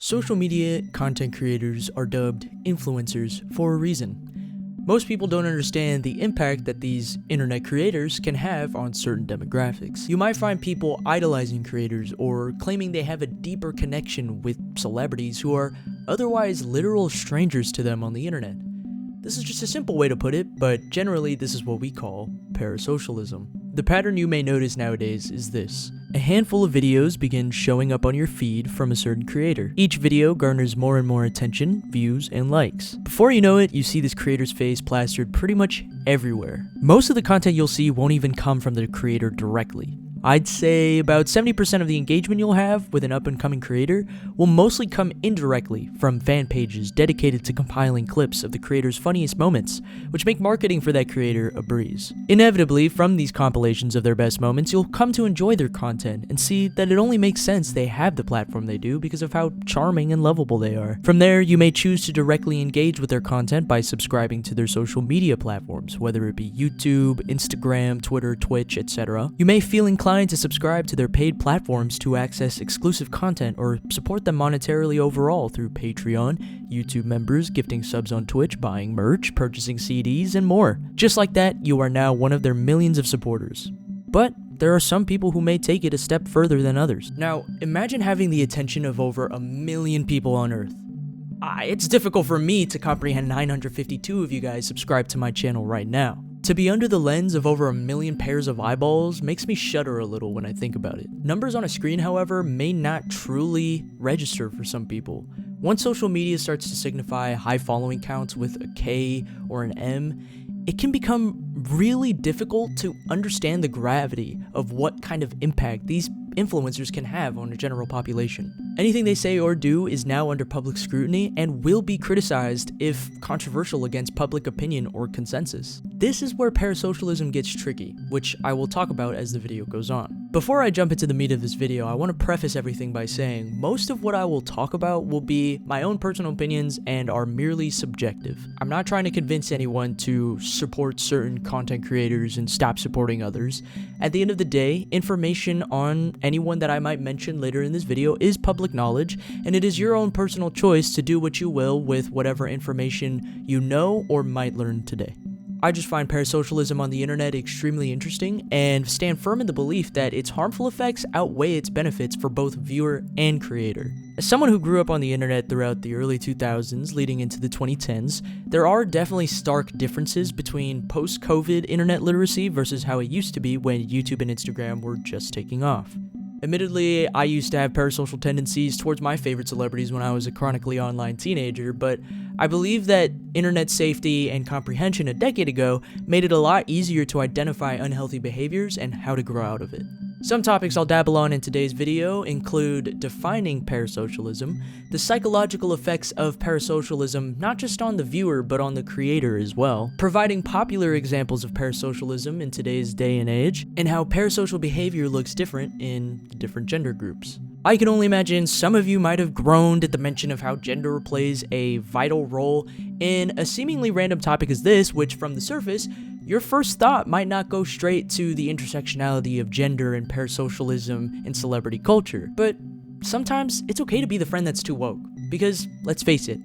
Social media content creators are dubbed influencers for a reason. Most people don't understand the impact that these internet creators can have on certain demographics. You might find people idolizing creators or claiming they have a deeper connection with celebrities who are otherwise literal strangers to them on the internet. This is just a simple way to put it, but generally this is what we call parasocialism. The pattern you may notice nowadays is this. A handful of videos begin showing up on your feed from a certain creator. Each video garners more and more attention, views, and likes. Before you know it, you see this creator's face plastered pretty much everywhere. Most of the content you'll see won't even come from the creator directly. I'd say about 70% of the engagement you'll have with an up-and-coming creator will mostly come indirectly from fan pages dedicated to compiling clips of the creator's funniest moments, which make marketing for that creator a breeze. Inevitably, from these compilations of their best moments, you'll come to enjoy their content and see that it only makes sense they have the platform they do because of how charming and lovable they are. From there, you may choose to directly engage with their content by subscribing to their social media platforms, whether it be YouTube, Instagram, Twitter, Twitch, etc. You may feel inclined to subscribe to their paid platforms to access exclusive content or support them monetarily overall through Patreon, YouTube members, gifting subs on Twitch, buying merch, purchasing CDs, and more. Just like that, you are now one of their millions of supporters. But there are some people who may take it a step further than others. Now, imagine having the attention of over 1 million people on Earth. It's difficult for me to comprehend 952 of you guys subscribed to my channel right now. To be under the lens of over 1 million pairs of eyeballs makes me shudder a little when I think about it. Numbers on a screen, however, may not truly register for some people. Once social media starts to signify high following counts with a K or an M, it can become really difficult to understand the gravity of what kind of impact these influencers can have on the general population. Anything they say or do is now under public scrutiny and will be criticized if controversial against public opinion or consensus. This is where parasocialism gets tricky, which I will talk about as the video goes on. Before I jump into the meat of this video, I want to preface everything by saying most of what I will talk about will be my own personal opinions and are merely subjective. I'm not trying to convince anyone to support certain content creators and stop supporting others. At the end of the day, information on anyone that I might mention later in this video is public knowledge, and it is your own personal choice to do what you will with whatever information you know or might learn today. I just find parasocialism on the internet extremely interesting and stand firm in the belief that its harmful effects outweigh its benefits for both viewer and creator. As someone who grew up on the internet throughout the early 2000s leading into the 2010s, there are definitely stark differences between post-COVID internet literacy versus how it used to be when YouTube and Instagram were just taking off. Admittedly, I used to have parasocial tendencies towards my favorite celebrities when I was a chronically online teenager, but I believe that internet safety and comprehension a decade ago made it a lot easier to identify unhealthy behaviors and how to grow out of it. Some topics I'll dabble on in today's video include defining parasocialism, the psychological effects of parasocialism not just on the viewer but on the creator as well, providing popular examples of parasocialism in today's day and age, and how parasocial behavior looks different in different gender groups. I can only imagine some of you might have groaned at the mention of how gender plays a vital role in a seemingly random topic as this, which from the surface, your first thought might not go straight to the intersectionality of gender and parasocialism in celebrity culture. But sometimes it's okay to be the friend that's too woke, because let's face it,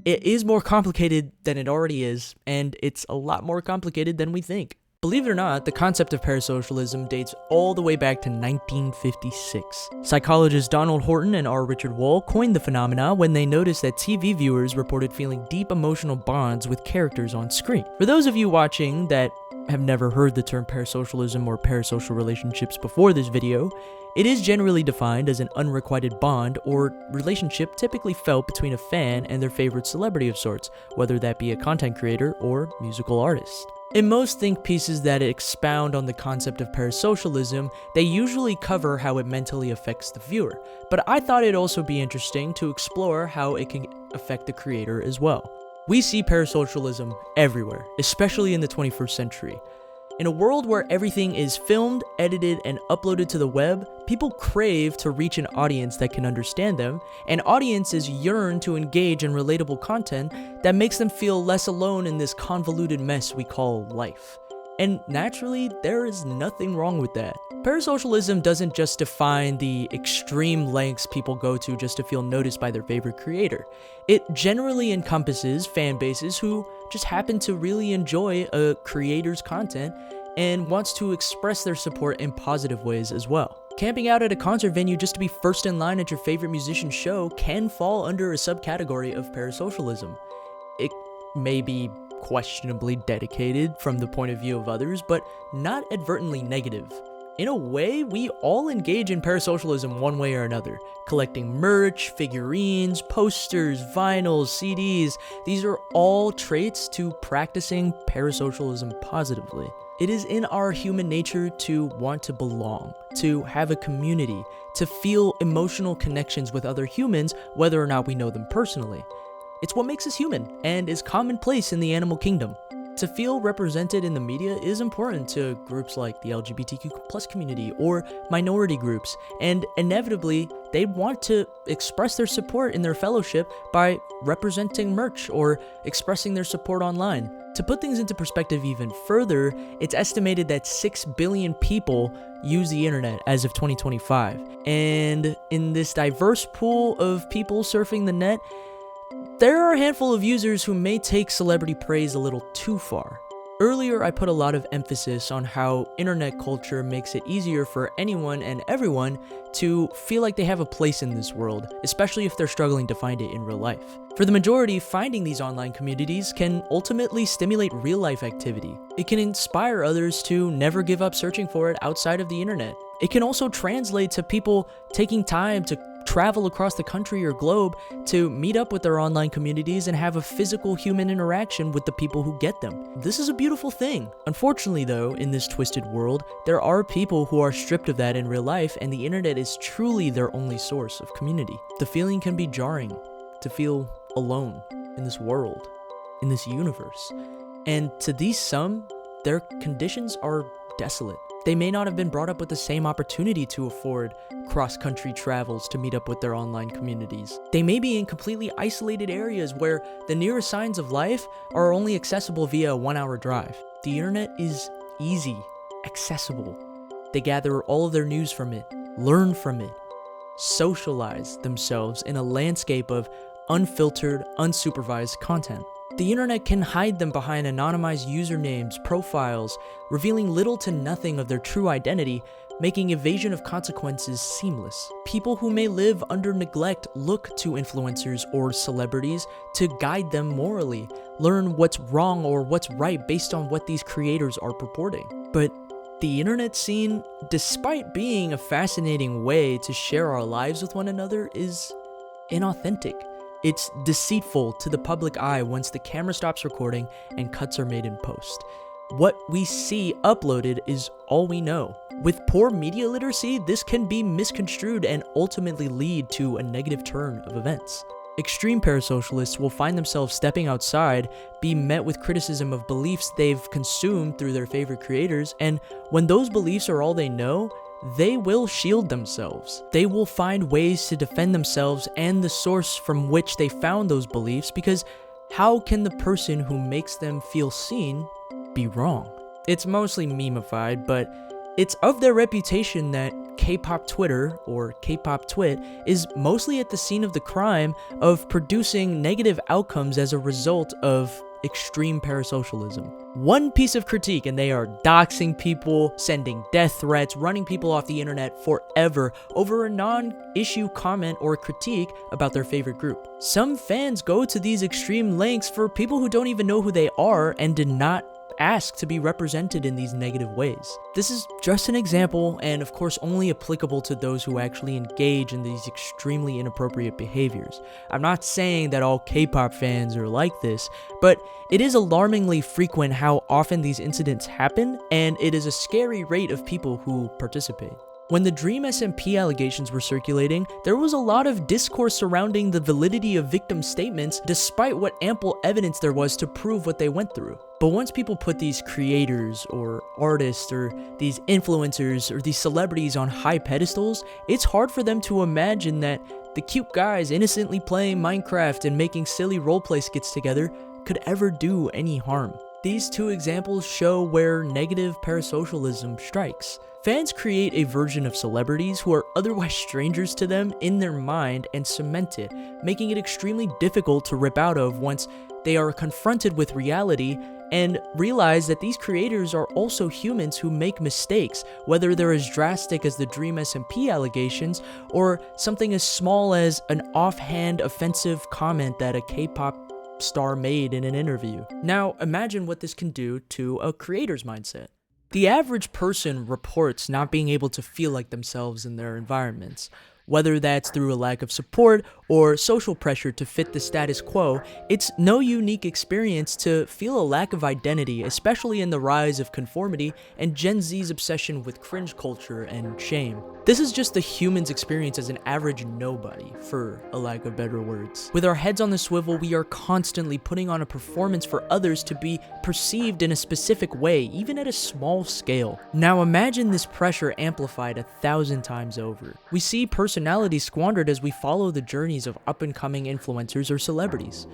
it is more complicated than it already is, and it's a lot more complicated than we think. Believe it or not, the concept of parasocialism dates all the way back to 1956. Psychologists Donald Horton and R. Richard Wall coined the phenomena when they noticed that TV viewers reported feeling deep emotional bonds with characters on screen. For those of you watching that have never heard the term parasocialism or parasocial relationships before this video, it is generally defined as an unrequited bond or relationship typically felt between a fan and their favorite celebrity of sorts, whether that be a content creator or musical artist. In most think pieces that expound on the concept of parasocialism, they usually cover how it mentally affects the viewer, but I thought it'd also be interesting to explore how it can affect the creator as well. We see parasocialism everywhere, especially in the 21st century. In a world where everything is filmed, edited, and uploaded to the web, people crave to reach an audience that can understand them, and audiences yearn to engage in relatable content that makes them feel less alone in this convoluted mess we call life. And naturally, there is nothing wrong with that. Parasocialism doesn't just define the extreme lengths people go to just to feel noticed by their favorite creator. It generally encompasses fan bases who just happen to really enjoy a creator's content and wants to express their support in positive ways as well. Camping out at a concert venue just to be first in line at your favorite musician's show can fall under a subcategory of parasocialism. It may be questionably dedicated from the point of view of others, but not advertently negative. In a way, we all engage in parasocialism one way or another, collecting merch, figurines, posters, vinyls, CDs. These are all traits to practicing parasocialism positively. It is in our human nature to want to belong, to have a community, to feel emotional connections with other humans, whether or not we know them personally. It's what makes us human, and is commonplace in the animal kingdom. To feel represented in the media is important to groups like the LGBTQ+ community or minority groups, and inevitably, they want to express their support in their fellowship by representing merch or expressing their support online. To put things into perspective even further, it's estimated that 6 billion people use the internet as of 2025, and in this diverse pool of people surfing the net, there are a handful of users who may take celebrity praise a little too far. Earlier, I put a lot of emphasis on how internet culture makes it easier for anyone and everyone to feel like they have a place in this world, especially if they're struggling to find it in real life. For the majority, finding these online communities can ultimately stimulate real-life activity. It can inspire others to never give up searching for it outside of the internet. It can also translate to people taking time to travel across the country or globe to meet up with their online communities and have a physical human interaction with the people who get them. This is a beautiful thing. Unfortunately though, in this twisted world, there are people who are stripped of that in real life, and the internet is truly their only source of community. The feeling can be jarring to feel alone in this world, in this universe. And to these some, their conditions are desolate. They may not have been brought up with the same opportunity to afford cross-country travels to meet up with their online communities. They may be in completely isolated areas where the nearest signs of life are only accessible via a 1-hour drive. The internet is easy, accessible. They gather all of their news from it, learn from it, socialize themselves in a landscape of unfiltered, unsupervised content. The internet can hide them behind anonymized usernames, profiles, revealing little to nothing of their true identity, making evasion of consequences seamless. People who may live under neglect look to influencers or celebrities to guide them morally, learn what's wrong or what's right based on what these creators are purporting. But the internet scene, despite being a fascinating way to share our lives with one another, is inauthentic. It's deceitful to the public eye once the camera stops recording and cuts are made in post. What we see uploaded is all we know. With poor media literacy, this can be misconstrued and ultimately lead to a negative turn of events. Extreme parasocialists will find themselves stepping outside, be met with criticism of beliefs they've consumed through their favorite creators, and when those beliefs are all they know, they will shield themselves. They will find ways to defend themselves and the source from which they found those beliefs, because how can the person who makes them feel seen be wrong? It's mostly memeified, but it's of their reputation that K-pop Twitter, or K-pop Twit, is mostly at the scene of the crime of producing negative outcomes as a result of extreme parasocialism. One piece of critique and they are doxing people, sending death threats, running people off the internet forever over a non-issue comment or critique about their favorite group. Some fans go to these extreme lengths for people who don't even know who they are and did not ask to be represented in these negative ways. This is just an example, and of course only applicable to those who actually engage in these extremely inappropriate behaviors. I'm not saying that all K-pop fans are like this, but it is alarmingly frequent how often these incidents happen, and it is a scary rate of people who participate. When the Dream SMP allegations were circulating, there was a lot of discourse surrounding the validity of victim statements despite what ample evidence there was to prove what they went through. But once people put these creators or artists or these influencers or these celebrities on high pedestals, it's hard for them to imagine that the cute guys innocently playing Minecraft and making silly roleplay skits together could ever do any harm. These two examples show where negative parasocialism strikes. Fans create a version of celebrities who are otherwise strangers to them in their mind and cement it, making it extremely difficult to rip out of once they are confronted with reality and realize that these creators are also humans who make mistakes, whether they're as drastic as the Dream SMP allegations or something as small as an offhand offensive comment that a K-pop star made in an interview. Now, imagine what this can do to a creator's mindset. The average person reports not being able to feel like themselves in their environments. Whether that's through a lack of support or social pressure to fit the status quo, it's no unique experience to feel a lack of identity, especially in the rise of conformity and Gen Z's obsession with cringe culture and shame. This is just the human's experience as an average nobody, for a lack of better words. With our heads on the swivel, we are constantly putting on a performance for others to be perceived in a specific way, even at a small scale. Now imagine this pressure amplified 1,000 times over. We see personality squandered as we follow the journeys of up-and-coming influencers or celebrities.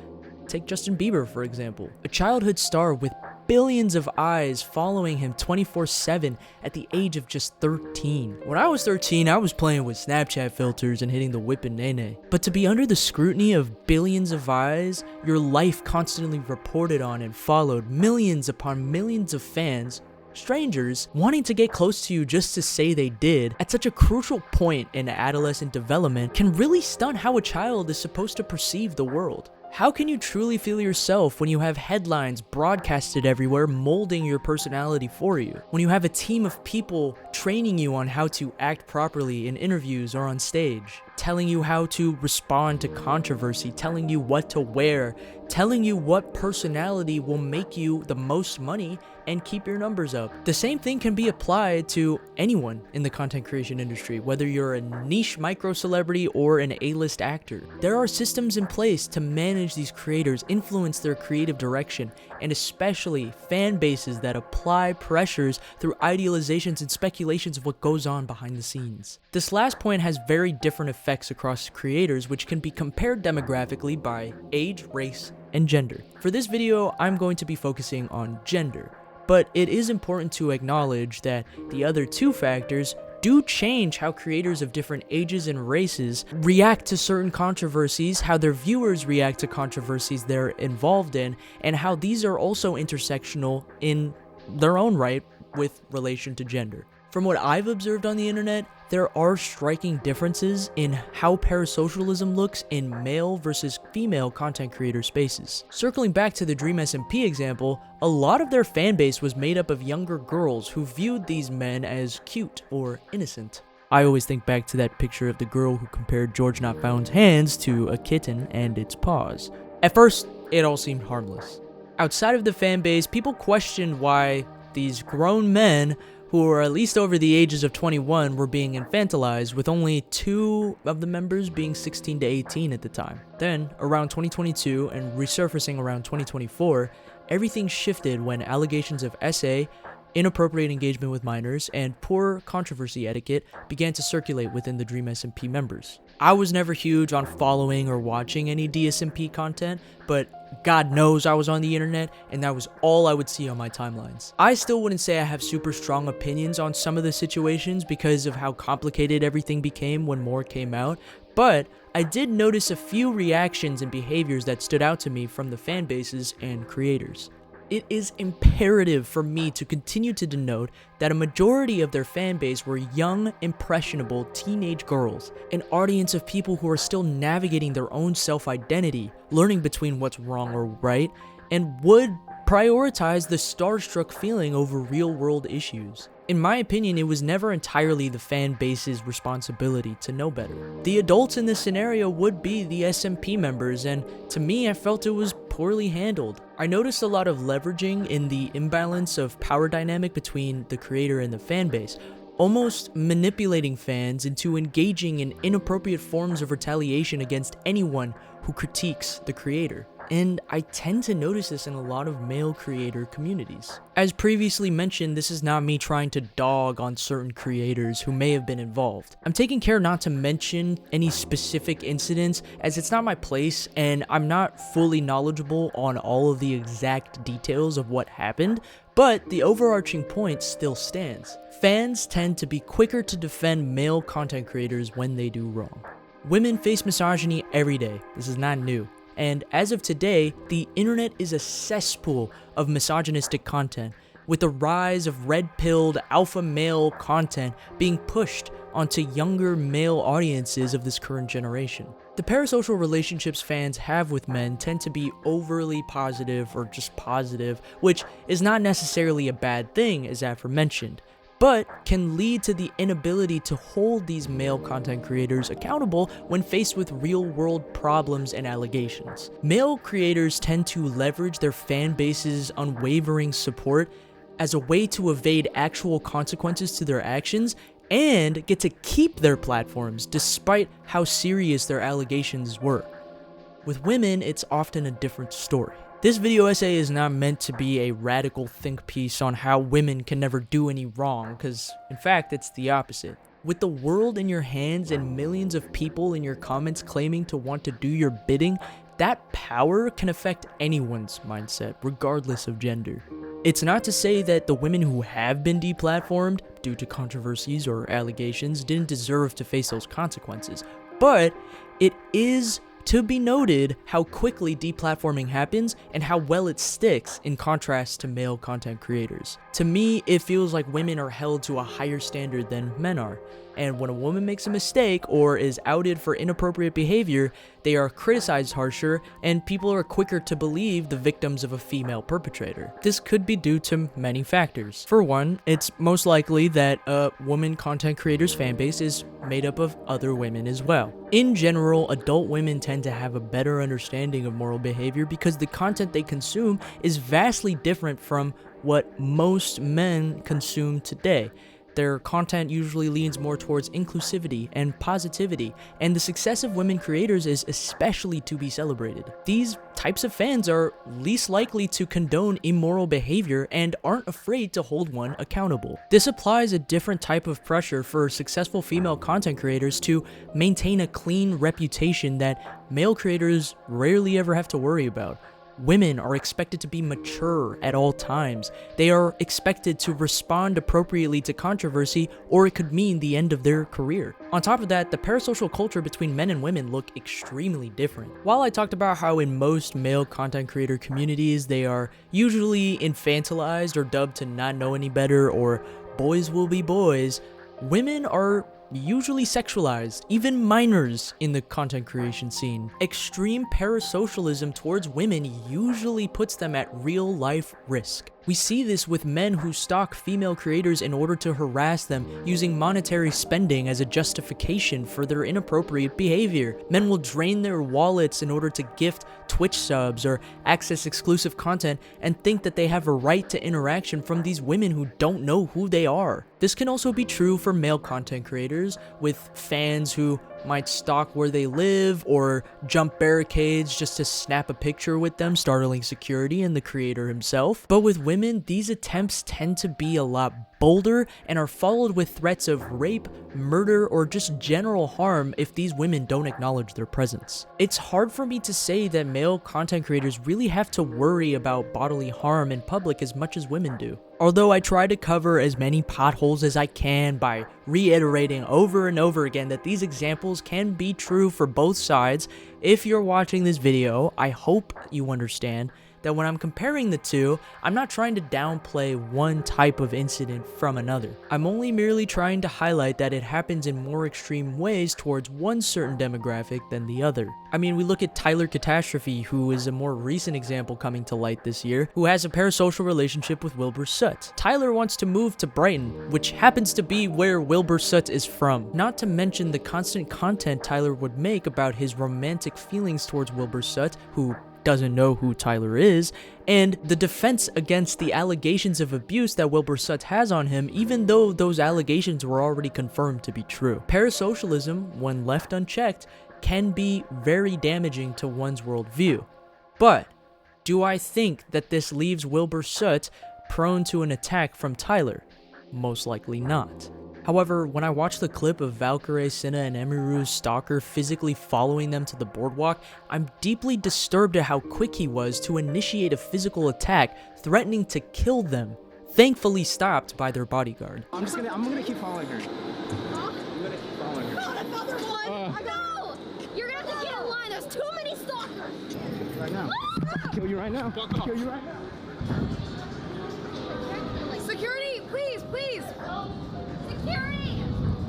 Take Justin Bieber, for example, a childhood star with billions of eyes following him 24/7 at the age of just 13. When I was 13, I was playing with Snapchat filters and hitting the whip and nay-nay. But to be under the scrutiny of billions of eyes, your life constantly reported on and followed, millions upon millions of fans, strangers, wanting to get close to you just to say they did, at such a crucial point in adolescent development, can really stunt how a child is supposed to perceive the world. How can you truly feel yourself when you have headlines broadcasted everywhere molding your personality for you? When you have a team of people training you on how to act properly in interviews or on stage, telling you how to respond to controversy, telling you what to wear, telling you what personality will make you the most money and keep your numbers up. The same thing can be applied to anyone in the content creation industry, whether you're a niche micro celebrity or an A-list actor. There are systems in place to manage these creators, influence their creative direction, and especially fan bases that apply pressures through idealizations and speculations of what goes on behind the scenes. This last point has very different effects across creators, which can be compared demographically by age, race, and gender. For this video, I'm going to be focusing on gender, but it is important to acknowledge that the other two factors do change how creators of different ages and races react to certain controversies, how their viewers react to controversies they're involved in, and how these are also intersectional in their own right with relation to gender. From what I've observed on the internet, there are striking differences in how parasocialism looks in male versus female content creator spaces. Circling back to the Dream SMP example, a lot of their fan base was made up of younger girls who viewed these men as cute or innocent. I always think back to that picture of the girl who compared George Not Found's hands to a kitten and its paws. At first, it all seemed harmless. Outside of the fan base, people questioned why these grown men who were at least over the ages of 21 were being infantilized, with only 2 of the members being 16 to 18 at the time. Then, around 2022 and resurfacing around 2024, everything shifted when allegations of SA, inappropriate engagement with minors, and poor controversy etiquette began to circulate within the Dream SMP members. I was never huge on following or watching any DSMP content, but God knows I was on the internet, and that was all I would see on my timelines. I still wouldn't say I have super strong opinions on some of the situations because of how complicated everything became when more came out, but I did notice a few reactions and behaviors that stood out to me from the fan bases and creators. It is imperative for me to continue to denote that a majority of their fan base were young, impressionable teenage girls, an audience of people who are still navigating their own self-identity, learning between what's wrong or right, and would prioritize the starstruck feeling over real-world issues. In my opinion, it was never entirely the fan base's responsibility to know better. The adults in this scenario would be the SMP members, and to me, I felt it was poorly handled. I noticed a lot of leveraging in the imbalance of power dynamic between the creator and the fan base, almost manipulating fans into engaging in inappropriate forms of retaliation against anyone who critiques the creator. and I tend to notice this in a lot of male creator communities. As previously mentioned, this is not me trying to dog on certain creators who may have been involved. I'm taking care not to mention any specific incidents as it's not my place and I'm not fully knowledgeable on all of the exact details of what happened, but the overarching point still stands. Fans tend to be quicker to defend male content creators when they do wrong. Women face misogyny every day. This is not new. And as of today, the internet is a cesspool of misogynistic content, with the rise of red-pilled alpha male content being pushed onto younger male audiences of this current generation. The parasocial relationships fans have with men tend to be overly positive or just positive, which is not necessarily a bad thing as aforementioned, but can lead to the inability to hold these male content creators accountable when faced with real-world problems and allegations. Male creators tend to leverage their fan base's unwavering support as a way to evade actual consequences to their actions and get to keep their platforms despite how serious their allegations were. With women, it's often a different story. This video essay is not meant to be a radical think piece on how women can never do any wrong, because in fact it's the opposite. With the world in your hands and millions of people in your comments claiming to want to do your bidding, that power can affect anyone's mindset, regardless of gender. It's not to say that the women who have been deplatformed due to controversies or allegations didn't deserve to face those consequences, but it is to be noted how quickly deplatforming happens and how well it sticks in contrast to male content creators. To me, it feels like women are held to a higher standard than men are, and when a woman makes a mistake or is outed for inappropriate behavior, they are criticized harsher and people are quicker to believe the victims of a female perpetrator. This could be due to many factors. For one, it's most likely that a woman content creator's fanbase is made up of other women as well. In general, adult women tend to have a better understanding of moral behavior because the content they consume is vastly different from what most men consume today. Their content usually leans more towards inclusivity and positivity, and the success of women creators is especially to be celebrated. These types of fans are least likely to condone immoral behavior and aren't afraid to hold one accountable. This applies a different type of pressure for successful female content creators to maintain a clean reputation that male creators rarely ever have to worry about. Women are expected to be mature at all times. They are expected to respond appropriately to controversy, or it could mean the end of their career. On top of that, the parasocial culture between men and women look extremely different. While I talked about how in most male content creator communities they are usually infantilized or dubbed to not know any better or boys will be boys, women are usually sexualized, even minors in the content creation scene. Extreme parasocialism towards women usually puts them at real-life risk. We see this with men who stalk female creators in order to harass them, using monetary spending as a justification for their inappropriate behavior. Men will drain their wallets in order to gift Twitch subs or access exclusive content and think that they have a right to interaction from these women who don't know who they are. This can also be true for male content creators, with fans who might stalk where they live or jump barricades just to snap a picture with them, startling security and the creator himself. But with women, these attempts tend to be a lot bolder and are followed with threats of rape, murder, or just general harm if these women don't acknowledge their presence. It's hard for me to say that male content creators really have to worry about bodily harm in public as much as women do. Although I try to cover as many potholes as I can by reiterating over and over again that these examples can be true for both sides, if you're watching this video, I hope you understand that when I'm comparing the two, I'm not trying to downplay one type of incident from another. I'm only merely trying to highlight that it happens in more extreme ways towards one certain demographic than the other. I mean, we look at Tyler Catastrophe, who is a more recent example coming to light this year, who has a parasocial relationship with Wilbur Soot. Tyler wants to move to Brighton, which happens to be where Wilbur Soot is from. Not to mention the constant content Tyler would make about his romantic feelings towards Wilbur Soot, who doesn't know who Tyler is, and the defense against the allegations of abuse that Wilbur Soot has on him, even though those allegations were already confirmed to be true. Parasocialism, when left unchecked, can be very damaging to one's worldview. But do I think that this leaves Wilbur Soot prone to an attack from Tyler? Most likely not. However, when I watched the clip of Valkyrie, Cinna, and Emiru's stalker physically following them to the boardwalk, I'm deeply disturbed at how quick he was to initiate a physical attack, threatening to kill them, thankfully stopped by their bodyguard. I'm gonna keep following her. I'm gonna keep following her. Not another one! No! You're gonna have to get in line, there's too many stalkers! Right now. I'll kill you right now. I'll kill you right now. Security, please, please! Security!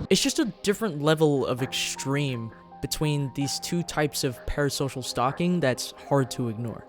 It's just a different level of extreme between these two types of parasocial stalking that's hard to ignore.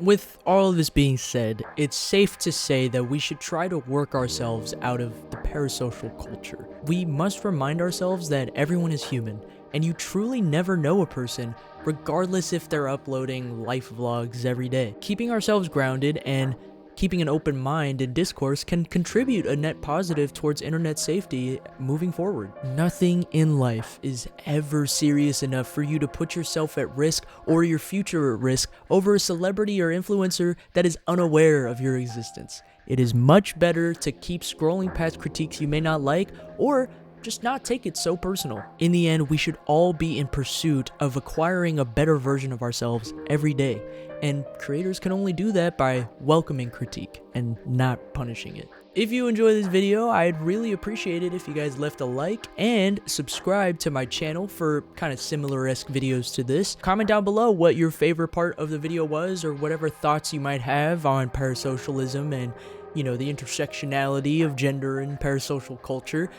With all of this being said, it's safe to say that we should try to work ourselves out of the parasocial culture. We must remind ourselves that everyone is human, and you truly never know a person, regardless if they're uploading life vlogs every day. Keeping ourselves grounded and keeping an open mind in discourse can contribute a net positive towards internet safety moving forward. Nothing in life is ever serious enough for you to put yourself at risk or your future at risk over a celebrity or influencer that is unaware of your existence. It is much better to keep scrolling past critiques you may not like, or just not take it so personal. In the end, we should all be in pursuit of acquiring a better version of ourselves every day, and creators can only do that by welcoming critique and not punishing it. If you enjoy this video, I'd really appreciate it if you guys left a like and subscribe to my channel for kind of similar-esque videos to this. Comment down below what your favorite part of the video was, or whatever thoughts you might have on parasocialism and, you know, the intersectionality of gender and parasocial culture,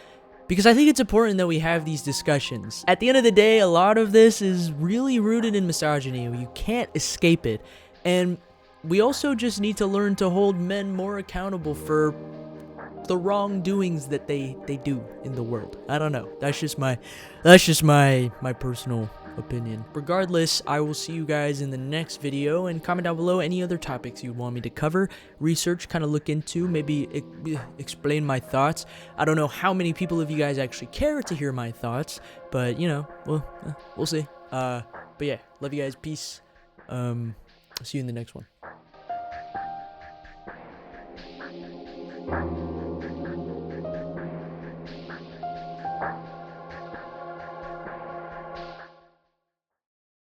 because I think it's important that we have these discussions. At the end of the day, a lot of this is really rooted in misogyny. You can't escape it. And we also just need to learn to hold men more accountable for the wrongdoings that they do in the world. I don't know. That's just my personal opinion. Regardless, I will see you guys in the next video, and comment down below any other topics you want me to cover, research, kind of look into, maybe explain my thoughts. I don't know how many people of you guys actually care to hear my thoughts, but you know, we'll see. But yeah, love you guys, peace. See you in the next one.